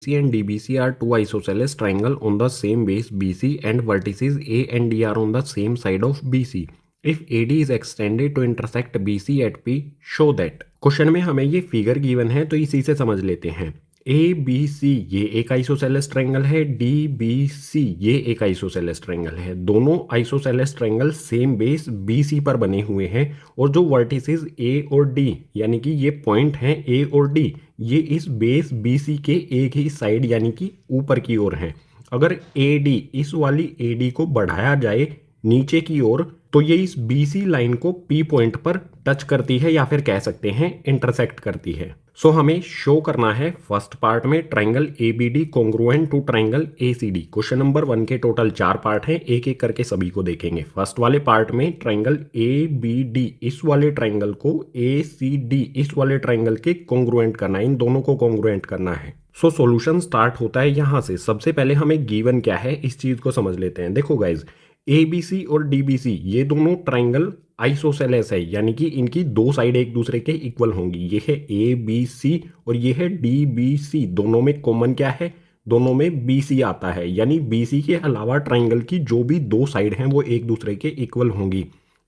C and DBC are two isosceles triangle on the same base BC and vertices A and D are on the same side of BC. If AD is extended to intersect BC at P, show that. Question में हमें ये figure given है तो इसी से समझ लेते हैं। ए बी सी ये एक आइसोसेलेस ट्रायंगल है, डी बी सी ये एक आइसोसेलेस ट्रायंगल है। दोनों isosceles triangle same base B C पर बने हुए हैं और जो वर्टिसेस ए और डी यानी कि ये पॉइंट हैं ए और डी, ये इस बेस बी सी के एक ही साइड यानी कि ऊपर की ओर हैं। अगर ए डी इस वाली ए डी को बढ़ाया जाए नीचे की ओर तो ये इस बी सी लाइन को पी पॉइंट पर टच करती है या फिर कह सकते हैं इंटरसेक्ट करती है। सो हमें शो करना है फर्स्ट पार्ट में triangle A B D congruent to triangle A C D. Question number 1 के टोटल 4 पार्ट हैं, एक एक करके सभी को देखेंगे। फर्स्ट वाले पार्ट में ट्रायंगल ए बी डी इस वाले ट्रायंगल को ए सी डी इस वाले ट्रायंगल के कॉन्ग्रुएंट करना है, इन दोनों को कॉन्ग्रुएंट करना है। सो सॉल्यूशन स्टार्ट होता है यहाँ से। सबसे पहले हमें गिवन क्या है इस चीज को समझ लेते हैं। देखो गाइज, ए बी सी और डी बी सी ये दोनों ट्राइंगल आइसोसेलेस है यानी कि इनकी दो साइड एक दूसरे के इक्वल होंगी। ये है ए बी सी और ये है डी बी सी। दोनों में कॉमन क्या है, दोनों में बी सी आता है, यानी बी सी के अलावा ट्राइंगल की जो भी दो साइड हैं वो एक दूसरे के इक्वल होंगी।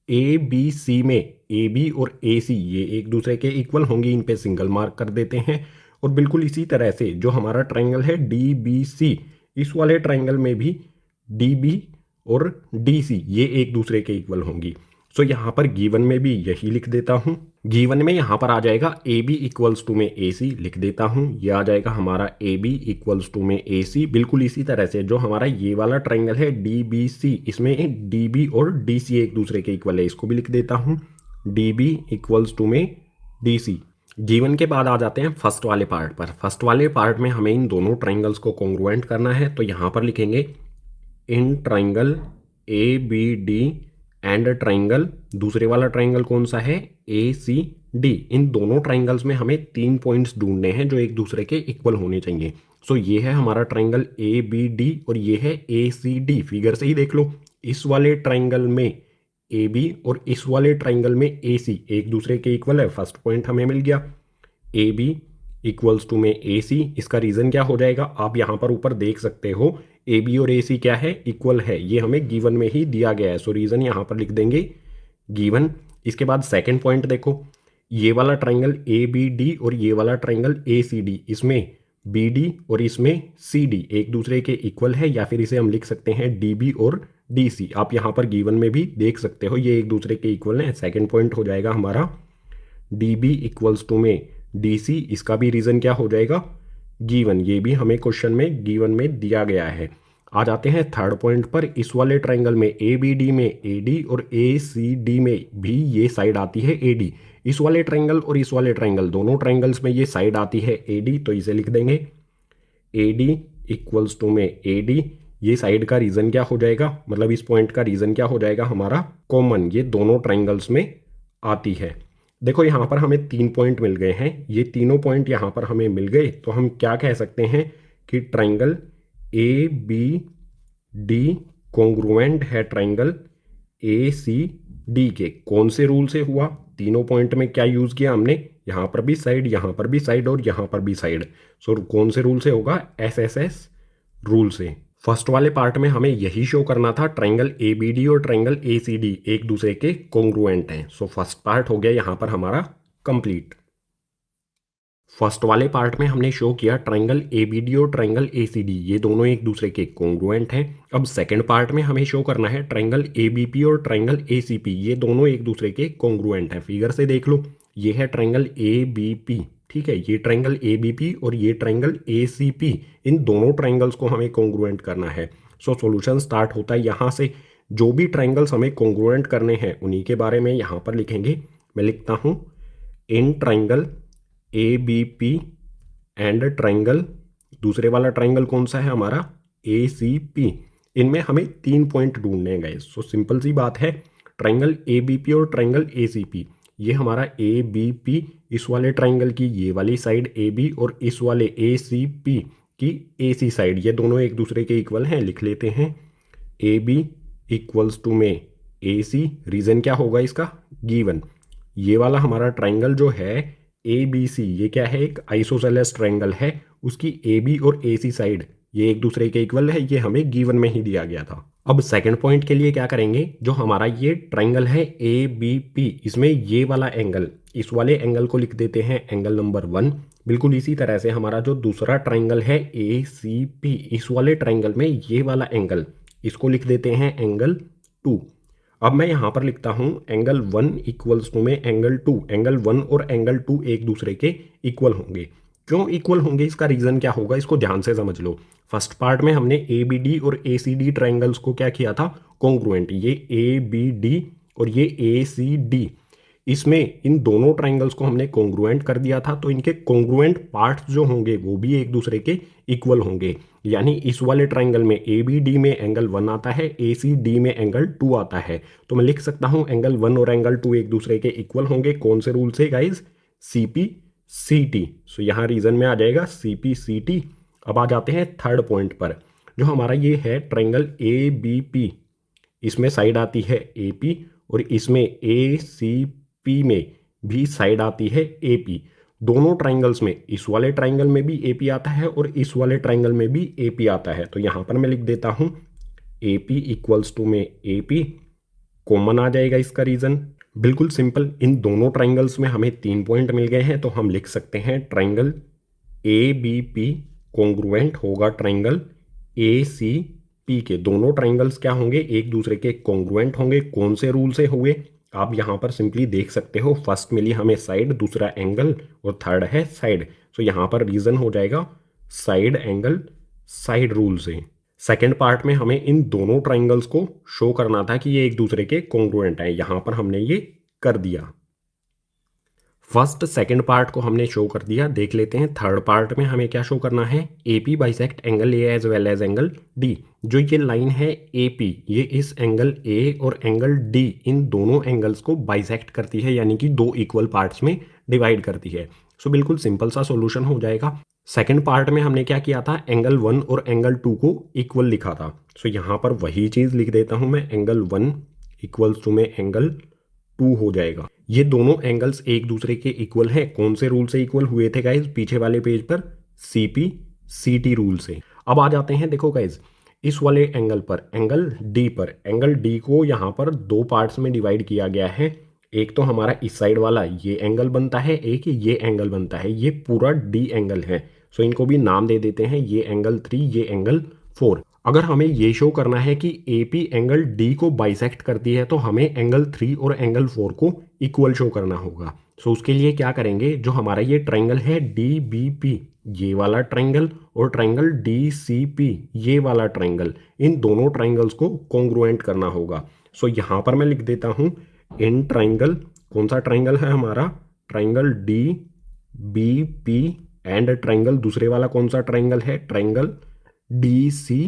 ए बी सी में ए बी और ए सी ये एक दूसरे के इक्वल होंगी, इन पे सिंगल मार्क कर देते हैं। और बिल्कुल इसी तरह से जो हमारा ट्राइंगल है डी बी सी, इस वाले ट्राइंगल में भी डी बी और डी सी ये एक दूसरे के इक्वल होंगी। सो यहाँ पर गिवन में भी यही लिख देता हूँ। गिवन में यहाँ पर आ जाएगा ए बी इक्वल्स टू में ए सी लिख देता हूँ। ये आ जाएगा हमारा ए बी इक्वल्स टू में ए सी। बिल्कुल इसी तरह से जो हमारा ये वाला ट्राइंगल है डी बी सी, इसमें डी बी और डी सी एक दूसरे के इक्वल है, इसको भी लिख देता हूँ डी बी इक्वल्स टू में डी सी। गिवन के बाद आ जाते हैं फर्स्ट वाले पार्ट पर। फर्स्ट वाले पार्ट में हमें इन दोनों ट्राइंगल्स को कॉन्ग्रुएंट करना है, तो यहाँ पर लिखेंगे in triangle A B D and triangle, दूसरे वाला ट्राइंगल कौन सा है ए सी डी। इन दोनों ट्राइंगल्स में हमें 3 पॉइंट्स ढूंढने हैं जो एक दूसरे के इक्वल होने चाहिए। सो ये है हमारा ट्राइंगल ए बी डी और ये है ए सी डी। फिगर से ही देख लो, इस वाले ट्राइंगल में ए बी और इस वाले ट्राइंगल में ए सी एक दूसरे के इक्वल है। फर्स्ट पॉइंट हमें मिल गया ए बी इक्वल्स टू में ए सी। इसका रीज़न क्या हो जाएगा, आप यहाँ पर ऊपर देख सकते हो ए बी और ए सी क्या है, इक्वल है। ये हमें गिवन में ही दिया गया है, सो रीज़न यहाँ पर लिख देंगे गिवन। इसके बाद सेकंड पॉइंट देखो, ये वाला ट्राइंगल ए बी डी और ये वाला ट्राइंगल ए सी डी, इसमें बी डी और इसमें सी डी एक दूसरे के इक्वल है, या फिर इसे हम लिख सकते हैं डी बी और डी सी। आप यहाँ पर गिवन में भी देख सकते हो ये एक दूसरे के इक्वल हैं। सेकेंड पॉइंट हो जाएगा हमारा डी बी इक्वल्स टू में डी सी। इसका भी रीज़न क्या हो जाएगा गिवन, ये भी हमें क्वेश्चन में गिवन में दिया गया है। आ जाते हैं थर्ड पॉइंट पर। इस वाले ट्राइंगल में ए बी डी में ए डी और ए सी डी में भी ये साइड आती है ए डी। इस वाले ट्राइंगल और इस वाले ट्राइंगल दोनों ट्राइंगल्स में ये साइड आती है ए डी, तो इसे लिख देंगे ए डी इक्वल्स टू में ए डी। ये साइड का रीज़न क्या हो जाएगा, मतलब इस पॉइंट का रीज़न क्या हो जाएगा हमारा कॉमन, ये दोनों ट्राइंगल्स में आती है। देखो यहाँ पर हमें 3 पॉइंट मिल गए हैं, ये तीनों पॉइंट यहाँ पर हमें मिल गए, तो हम क्या कह सकते हैं कि triangle A B D congruent है ट्राइंगल ए सी डी के। कौन से रूल से हुआ, तीनों पॉइंट में क्या यूज़ किया हमने, यहाँ पर भी साइड, यहाँ पर भी साइड और यहाँ पर भी साइड। सो कौन से रूल से होगा, एस एस एस रूल से। फर्स्ट वाले पार्ट में हमें यही शो करना था ट्राइंगल ए बी डी और ट्राइंगल ए सी डी एक दूसरे के कॉन्ग्रुएंट हैं। सो फर्स्ट पार्ट हो गया यहाँ पर हमारा कंप्लीट। फर्स्ट वाले पार्ट में हमने शो किया ट्राइंगल ए बी डी और ट्राइंगल ए सी डी ये दोनों एक दूसरे के कॉन्ग्रुएंट हैं। अब सेकंड पार्ट में हमें शो करना है ट्राइंगल ए बी पी और ट्राइंगल ए सी पी ये दोनों एक दूसरे के कॉन्ग्रुएंट हैं। फिगर से देख लो, ये है ट्राइंगल ए बी पी, ठीक है, ये ट्राइंगल ए बी पी और ये ट्राइंगल ए सी पी, इन दोनों ट्राइंगल्स को हमें कॉन्ग्रुएंट करना है। सो सॉल्यूशन स्टार्ट होता है यहाँ से। जो भी ट्राइंगल्स हमें कॉन्ग्रुएंट करने हैं उन्हीं के बारे में यहाँ पर लिखेंगे। मैं लिखता हूँ in triangle A B P and triangle, दूसरे वाला ट्राइंगल कौन सा है हमारा ए सी पी, इनमें हमें 3 पॉइंट ढूंढने हैं गाइस। सो सिंपल सी बात है, ट्राइंगल ए बी पी और ट्राइंगल ए सी पी, ये हमारा ए बी पी इस वाले ट्राइंगल की ये वाली साइड ए बी और इस वाले ए सी पी की ए सी साइड, ये दोनों एक दूसरे के इक्वल हैं। लिख लेते हैं ए बी इक्वल्स टू में ए सी। रीज़न क्या होगा इसका, गिवन। ये वाला हमारा ट्राइंगल जो है ए बी सी, ये क्या है, एक आइसोसेलेस ट्राइंगल है उसकी ए बी और ए सी साइड ये एक दूसरे के इक्वल है, ये हमें गिवन में ही दिया गया था। अब सेकंड पॉइंट के लिए क्या करेंगे, जो हमारा ये ट्रायंगल है ए बी पी, इसमें ये वाला एंगल, इस वाले एंगल को लिख देते हैं एंगल नंबर 1। बिल्कुल इसी तरह से हमारा जो दूसरा ट्रायंगल है ए सी पी, इस वाले ट्रायंगल में ये वाला एंगल, इसको लिख देते हैं एंगल 2। अब मैं यहाँ पर लिखता हूँ एंगल 1 इक्वल्स टू में एंगल 2। एंगल 1 और एंगल 2 एक दूसरे के इक्वल होंगे। क्यों इक्वल होंगे, इसका रीज़न क्या होगा, इसको ध्यान से समझ लो। फर्स्ट पार्ट में हमने ए बी डी और ए सी डी ट्राइंगल्स को क्या किया था, कॉन्ग्रुएंट। ये ए बी डी और ये ए सी डी, इसमें इन दोनों ट्राइंगल्स को हमने कॉन्ग्रुएंट कर दिया था, तो इनके कॉन्ग्रुएंट पार्ट्स जो होंगे वो भी एक दूसरे के इक्वल होंगे। यानी इस वाले ट्राइंगल में ए बी डी में एंगल 1 आता है, ए सी डी में एंगल 2 आता है। तो मैं लिख सकता हूँ एंगल 1 और एंगल 2 एक दूसरे के इक्वल होंगे। कौन से रूल से guys, C P C T. So यहाँ रीजन में आ जाएगा सी पी सी टी। अब आ जाते हैं थर्ड पॉइंट पर, जो हमारा ये है ट्राइंगल ए बी पी, इसमें साइड आती है ए पी और इसमें ए सी पी में भी साइड आती है ए पी। दोनों ट्राइंगल्स में, इस वाले ट्राइंगल में भी ए पी आता है और इस वाले ट्राइंगल में भी ए पी आता है। तो यहाँ पर मैं लिख देता हूँ ए पी इक्वल्स टू में ए पी, कॉमन आ जाएगा इसका रीजन। बिल्कुल सिंपल, इन दोनों ट्राइंगल्स में हमें 3 पॉइंट मिल गए हैं, तो हम लिख सकते हैं triangle A B P congruent होगा ट्राइंगल ए सी पी के। दोनों ट्राइंगल्स क्या होंगे, एक दूसरे के कॉन्ग्रुएंट होंगे। कौन से रूल से हुए, आप यहाँ पर सिंपली देख सकते हो। फर्स्ट मिली हमें साइड, दूसरा एंगल और थर्ड है साइड। सो यहाँ पर रीजन हो जाएगा साइड एंगल साइड रूल से। सेकेंड पार्ट में हमें इन दोनों ट्राइंगल्स को शो करना था कि ये एक दूसरे के कॉन्ग्रुएंट है, यहाँ पर हमने ये कर दिया। फर्स्ट सेकंड पार्ट को हमने शो कर दिया। देख लेते हैं थर्ड पार्ट में हमें क्या शो करना है, A P bisect angle A as well as angle D. जो ये लाइन है ए पी, ये इस एंगल ए और एंगल डी, इन दोनों एंगल्स को बाइसेक्ट करती है, यानी कि 2 इक्वल पार्ट्स में डिवाइड करती है। सो बिल्कुल सिंपल सा सोल्यूशन हो जाएगा। सेकेंड पार्ट में हमने क्या किया था, एंगल 1 और एंगल 2 को इक्वल लिखा था। सो यहाँ पर वही चीज़ लिख देता हूँ मैं, एंगल 1 इक्वल्स टू में एंगल 2 हो जाएगा। ये दोनों एंगल्स एक दूसरे के इक्वल हैं। कौन से रूल से इक्वल हुए थे गाइज, पीछे वाले पेज पर C P C T rule से। अब आ जाते हैं, देखो गाइज, इस वाले एंगल पर, एंगल डी पर, एंगल डी को यहाँ पर 2 पार्ट्स में डिवाइड किया गया है। एक तो हमारा इस साइड वाला ये एंगल बनता है, एक ये एंगल बनता है, ये पूरा डी एंगल है। सो इनको भी नाम दे देते हैं, ये एंगल 3, ये एंगल 4। अगर हमें ये शो करना है कि ए पी एंगल डी को बाइसेक्ट करती है, तो हमें एंगल 3 और एंगल 4 को इक्वल शो करना होगा। सो उसके लिए क्या करेंगे, जो हमारा ये ट्राइंगल है डी बी पी, ये वाला ट्राइंगल, और ट्राइंगल डी सी पी, ये वाला ट्राइंगल, इन दोनों ट्राइंगल्स को कॉन्ग्रुएंट करना होगा। सो यहाँ पर मैं लिख देता हूँ इन ट्राइंगल, कौन सा ट्राइंगल है हमारा, triangle D B P and triangle दूसरे वाला कौन सा ट्राइंगल है, ट्राइंगल डी सी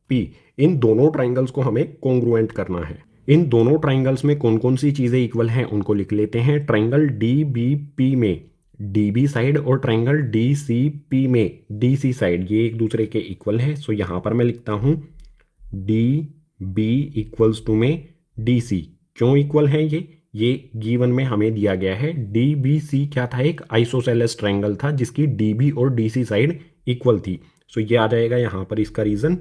पी। इन दोनों ट्राइंगल्स को हमें कॉन्ग्रुएंट करना है। इन दोनों ट्राइंगल्स में कौन कौन सी चीज़ें इक्वल हैं उनको लिख लेते हैं। ट्राइंगल डी बी पी में डी बी साइड और ट्राइंगल डी सी पी में डी सी साइड, ये एक दूसरे के इक्वल है। सो यहाँ पर मैं लिखता हूँ डी बी इक्वल्स टू में डी सी। क्यों इक्वल है ये गिवन में हमें दिया गया है। डी बी सी क्या था, एक आइसोसेलेस ट्राइंगल था जिसकी डी बी और डी सी साइड इक्वल थी। सो ये आ जाएगा यहाँ पर इसका रीजन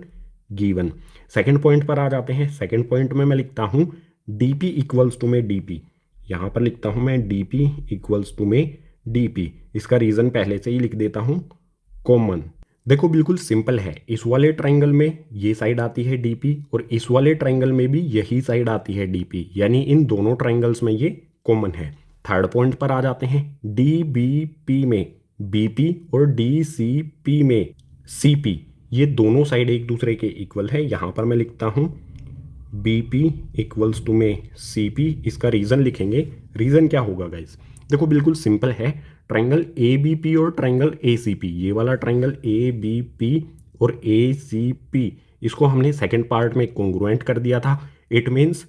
गिवन। सेकेंड पॉइंट पर आ जाते हैं। सेकेंड पॉइंट में मैं लिखता हूँ डी पी इक्वल्स टू में डी पी। यहाँ पर लिखता हूँ मैं डी पी इक्वल्स टू में डी पी। इसका रीजन पहले से ही लिख देता हूँ, कॉमन। देखो बिल्कुल सिंपल है, इस वाले ट्राइंगल में ये साइड आती है डी पी और इस वाले ट्राइंगल में भी यही साइड आती है डी पी, यानी इन दोनों ट्राइंगल्स में ये कॉमन है। थर्ड पॉइंट पर आ जाते हैं, डी बी पी में बी पी और डी सी पी में सी पी, ये दोनों साइड एक दूसरे के इक्वल है। यहाँ पर मैं लिखता हूँ बी पी इक्वल्स टू में सी पी। इसका रीज़न लिखेंगे। रीज़न क्या होगा गाइज, देखो बिल्कुल सिंपल है। ट्राइंगल ए बी पी और ट्राइंगल ए सी पी, ये वाला ट्राइंगल ए बी पी और ए सी पी, इसको हमने सेकेंड पार्ट में कॉन्ग्रुएंट कर दिया था। इट मीन्स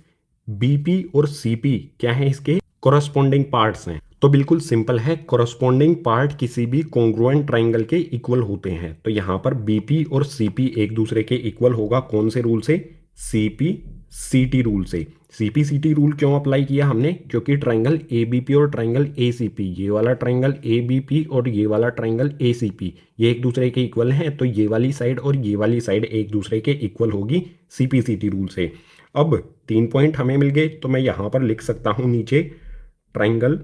बी पी और सी पी क्या है, इसके कोरस्पॉन्डिंग पार्ट्स हैं। तो बिल्कुल सिंपल है, कोरस्पॉन्डिंग पार्ट किसी भी कॉन्ग्रुएंट ट्राइंगल के इक्वल होते हैं। तो यहाँ पर बी पी और सी पी एक दूसरे के इक्वल होगा। कौन से रूल से, सी पी सीटी रूल से। सीपीसीटी रूल क्यों अप्लाई किया हमने? क्योंकि ट्राइंगल एबीपी और ट्राइंगल एसीपी, ये वाला ट्राइंगल एबीपी और ये वाला ट्राइंगल एसीपी, ये एक दूसरे के इक्वल हैं, तो ये वाली साइड और ये वाली साइड एक दूसरे के इक्वल होगी सीपीसीटी रूल से। अब 3 पॉइंट हमें मिल गए, तो मैं यहाँ पर लिख सकता हूँ नीचे triangle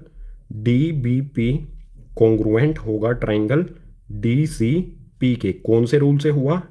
D B P congruent होगा ट्राइंगल डी सी पी के। कौन से रूल से हुआ?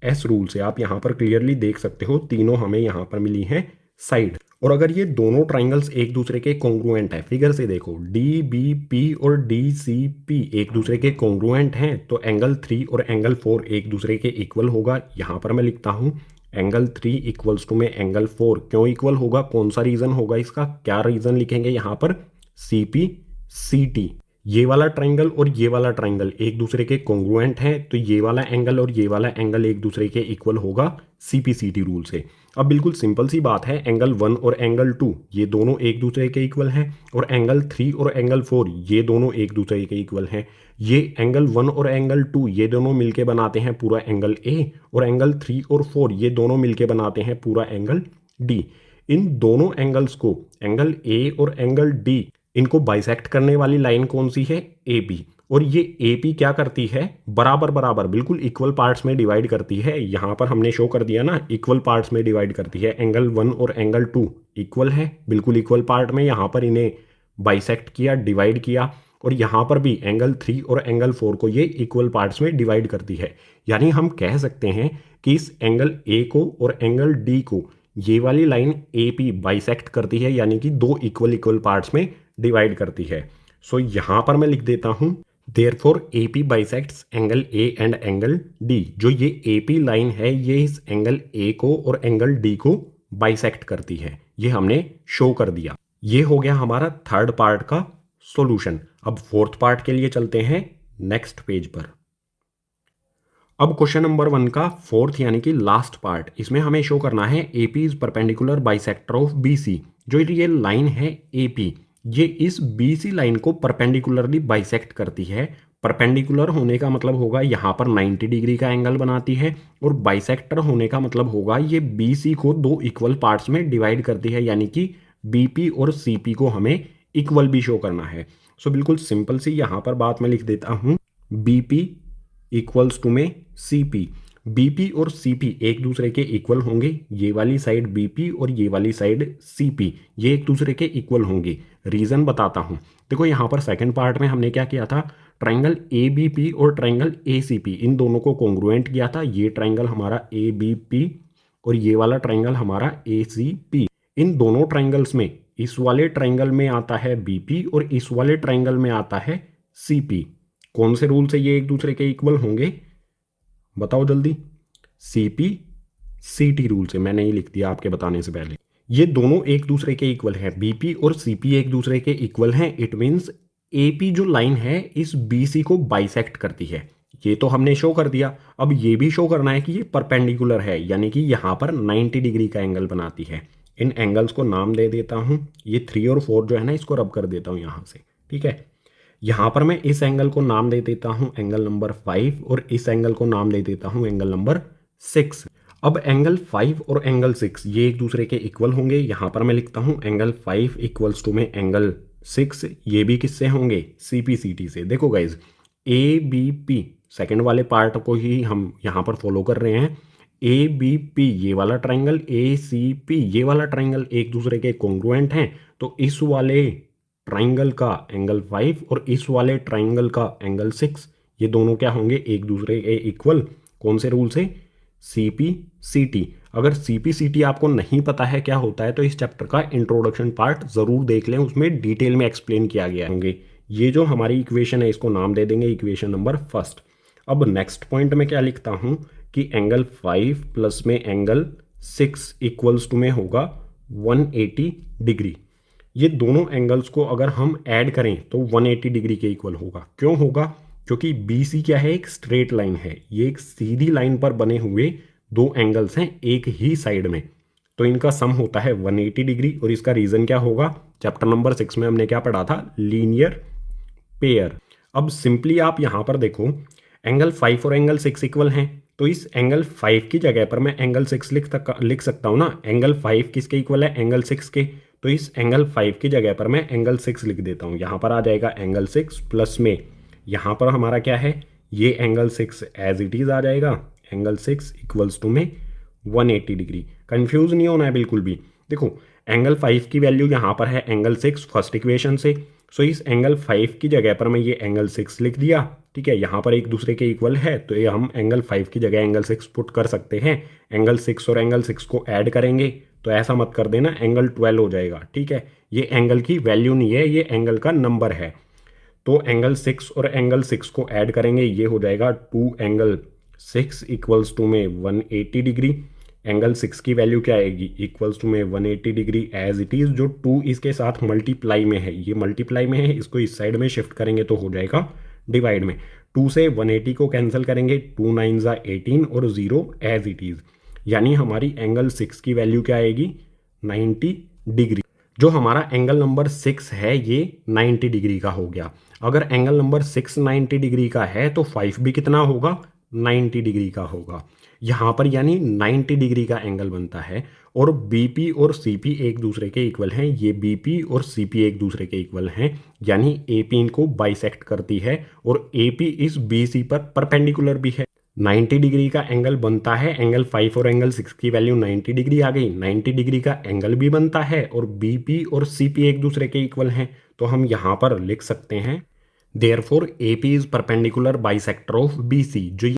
एस रूल से। आप यहाँ पर क्लियरली देख सकते हो तीनों हमें यहाँ पर मिली हैं साइड। और अगर ये दोनों ट्राइंगल्स एक दूसरे के कॉन्ग्रुएंट है, फिगर से देखो डी बी पी और डी सी पी एक दूसरे के कॉन्ग्रुएंट हैं, तो एंगल 3 और एंगल 4 एक दूसरे के इक्वल होगा। यहाँ पर मैं लिखता हूँ एंगल 3 इक्वल्स टू में एंगल 4। क्यों इक्वल होगा? कौन सा रीजन होगा इसका? क्या रीजन लिखेंगे यहाँ पर? C P C T. ये वाला ट्राइंगल और ये वाला ट्राइंगल एक दूसरे के कॉन्ग्रुएंट हैं, तो ये वाला एंगल और ये वाला एंगल एक दूसरे के इक्वल होगा सीपीसीटी रूल से। अब बिल्कुल सिंपल सी बात है, एंगल 1 और एंगल 2 ये दोनों एक दूसरे के इक्वल हैं, और एंगल 3 और एंगल 4 ये दोनों एक दूसरे के इक्वल हैं। ये एंगल 1 और एंगल 2 ये दोनों मिलके बनाते हैं पूरा एंगल ए, और एंगल 3 और 4 ये दोनों मिलके बनाते हैं पूरा एंगल डी। इन दोनों एंगल्स को, एंगल ए और एंगल डी, इनको बाइसेक्ट करने वाली लाइन कौन सी है? एपी। और ये एपी क्या करती है? बराबर बराबर बिल्कुल इक्वल पार्ट्स में डिवाइड करती है। यहाँ पर हमने शो कर दिया ना, इक्वल पार्ट्स में डिवाइड करती है। एंगल 1 और एंगल 2 इक्वल है, बिल्कुल इक्वल पार्ट में। यहाँ पर इन्हें बाइसेक्ट किया, डिवाइड किया, और यहाँ पर भी एंगल 3 और एंगल 4 को ये इक्वल पार्ट्स में डिवाइड करती है। यानी हम कह सकते हैं कि इस एंगल ए को और एंगल डी को ये वाली लाइन ए पी बाइसेक्ट करती है, यानी कि दो इक्वल इक्वल पार्ट्स में डिवाइड करती है। सो यहां पर मैं लिख देता हूं therefore AP bisects angle A and angle D. जो ये एपी लाइन है ये इस एंगल ए को और एंगल डी को बाइसेक्ट करती है। ये हमने शो कर दिया। ये हो गया हमारा थर्ड पार्ट का सॉल्यूशन। अब फोर्थ पार्ट के लिए चलते हैं नेक्स्ट पेज पर। अब क्वेश्चन नंबर 1 का फोर्थ यानी कि लास्ट पार्ट, इसमें हमें शो करना है AP is perpendicular bisector of BC. जो ये लाइन है एपी, ये इस बीसी लाइन को परपेंडिकुलरली बाइसेक्ट करती है। परपेंडिकुलर होने का मतलब होगा यहाँ पर 90 डिग्री का एंगल बनाती है, और बाइसेक्टर होने का मतलब होगा ये बीसी को दो इक्वल पार्ट्स में डिवाइड करती है, यानी कि बीपी और सीपी को हमें इक्वल भी शो करना है। सो बिल्कुल सिंपल सी यहाँ पर बात मैं लिख देता हूँ, बीपी इक्वल्स टू में सीपी। बीपी और सीपी एक दूसरे के इक्वल होंगे। ये वाली साइड बीपी और ये वाली साइड सीपी, ये एक दूसरे के इक्वल होंगे। रीजन बताता हूं। देखो यहाँ पर सेकंड पार्ट में हमने क्या किया था, ट्राइंगल ए बी पी और ट्राइंगल ए सी पी, इन दोनों को कॉन्ग्रुएंट किया था। ये ट्राइंगल हमारा ए बी पी और ये वाला ट्राइंगल हमारा ए सी पी। इन दोनों ट्राइंगल्स में इस वाले ट्राइंगल में आता है बीपी और इस वाले ट्राइंगल में आता है सीपी। कौन से रूल से ये एक दूसरे के इक्वल होंगे? बताओ जल्दी। सीपी सीटी रूल से। मैंने ही लिख दिया आपके बताने से पहले। ये दोनों एक दूसरे के इक्वल हैं, बीपी और सीपी एक दूसरे के इक्वल हैं। इट मींस एपी जो लाइन है इस बीसी को बाइसेक्ट करती है। ये तो हमने शो कर दिया। अब ये भी शो करना है कि ये परपेंडिकुलर है, यानी कि यहाँ पर 90 डिग्री का एंगल बनाती है। इन एंगल्स को नाम दे देता हूँ। ये 3 और 4 जो है ना, इसको रब कर देता हूँ यहाँ से, ठीक है। यहाँ पर मैं इस एंगल को नाम दे देता हूँ एंगल नंबर 5, और इस एंगल को नाम दे देता हूँ एंगल नंबर 6। अब एंगल 5 और एंगल 6 ये एक दूसरे के इक्वल होंगे। यहाँ पर मैं लिखता हूँ एंगल 5 इक्वल्स टू में एंगल 6। ये भी किससे होंगे? सीपीसीटी से। देखो guys, A B P second वाले पार्ट को ही हम यहाँ पर फॉलो कर रहे हैं। ए बी पी ये वाला ट्राइंगल, ए सी पी ये वाला ट्राइंगल एक दूसरे के कॉन्ग्रुएंट हैं। तो इस वाले ट्राइंगल का एंगल 5 और इस वाले ट्राइंगल का एंगल 6 ये दोनों क्या होंगे? एक दूसरे के इक्वल। कौन से रूल से? सीपी सीटी। अगर सीपी सीटी आपको नहीं पता है क्या होता है, तो इस चैप्टर का इंट्रोडक्शन पार्ट जरूर देख लें, उसमें डिटेल में एक्सप्लेन किया गया होंगे। ये जो हमारी इक्वेशन है इसको नाम दे देंगे इक्वेशन नंबर 1। अब नेक्स्ट पॉइंट में क्या लिखता हूं कि एंगल 5 प्लस में एंगल 6 इक्वल्स टू में होगा 180 डिग्री। ये दोनों एंगल्स को अगर हम ऐड करें तो 180 डिग्री के इक्वल होगा। क्यों होगा? क्योंकि BC क्या है? एक स्ट्रेट लाइन है। ये एक सीधी लाइन पर बने हुए दो एंगल्स हैं एक ही साइड में, तो इनका सम होता है 180 डिग्री। और इसका रीजन क्या होगा? चैप्टर नंबर 6 में हमने क्या पढ़ा था? Linear pair. अब सिंपली आप यहां पर देखो, एंगल 5 और एंगल 6 इक्वल हैं, तो इस एंगल 5 की जगह पर मैं एंगल 6 लिख सकता हूँ ना। एंगल 5 किसके इक्वल है, एंगल 6 के। तो इस एंगल 5 की जगह पर मैं एंगल 6 लिख देता हूँ। यहाँ पर आ जाएगा एंगल 6 प्लस में यहाँ पर हमारा क्या है, ये एंगल 6 एज इट इज़ आ जाएगा। एंगल 6 इक्वल्स टू में 180 डिग्री। कंफ्यूज नहीं होना है बिल्कुल भी। देखो एंगल 5 की वैल्यू यहाँ पर है एंगल 6 फर्स्ट इक्वेशन से। सो इस एंगल 5 की जगह पर मैं ये एंगल 6 लिख दिया। ठीक है, यहाँ पर एक दूसरे के इक्वल है तो ये हम एंगल 5 की जगह एंगल 6 पुट कर सकते हैं। एंगल 6 और एंगल 6 को ऐड करेंगे तो ऐसा मत कर देना, एंगल 12 हो जाएगा। ठीक है, ये एंगल की वैल्यू नहीं है, ये एंगल का नंबर है। तो एंगल 6 और एंगल 6 को ऐड करेंगे, ये हो जाएगा 2 एंगल 6 इक्वल्स टू में 180 डिग्री। एंगल 6 की वैल्यू क्या आएगी, इक्वल्स टू में 180 डिग्री एज इट इज़। जो 2 इसके साथ मल्टीप्लाई में है, ये मल्टीप्लाई में है, इसको इस साइड में शिफ्ट करेंगे तो हो जाएगा डिवाइड में। 2 से 180 को कैंसिल करेंगे, 2 9 ज़ा 18 और 0 एज इट इज़। यानी हमारी एंगल 6 की वैल्यू क्या आएगी, 90 डिग्री। जो हमारा एंगल नंबर 6 है ये 90 डिग्री का हो गया। अगर एंगल नंबर 6 90 डिग्री का है तो 5 भी कितना होगा, 90 डिग्री का होगा। यहाँ पर यानी 90 डिग्री का एंगल बनता है। और बीपी और सीपी एक दूसरे के इक्वल हैं, ये बीपी और सीपी एक दूसरे के इक्वल हैं, यानी एपी इनको बाइसेक्ट करती है और एपी इस बीसी पर परपेंडिकुलर भी है। 90 डिग्री का एंगल बनता है, एंगल 5 और एंगल 6 की वैल्यू 90 डिग्री आ गई। 90 डिग्री का एंगल भी बनता है और बीपी और सीपी एक दूसरे के इक्वल हैं। तो हम यहाँ पर लिख सकते हैं therefore AP is perpendicular bisector of BC. जो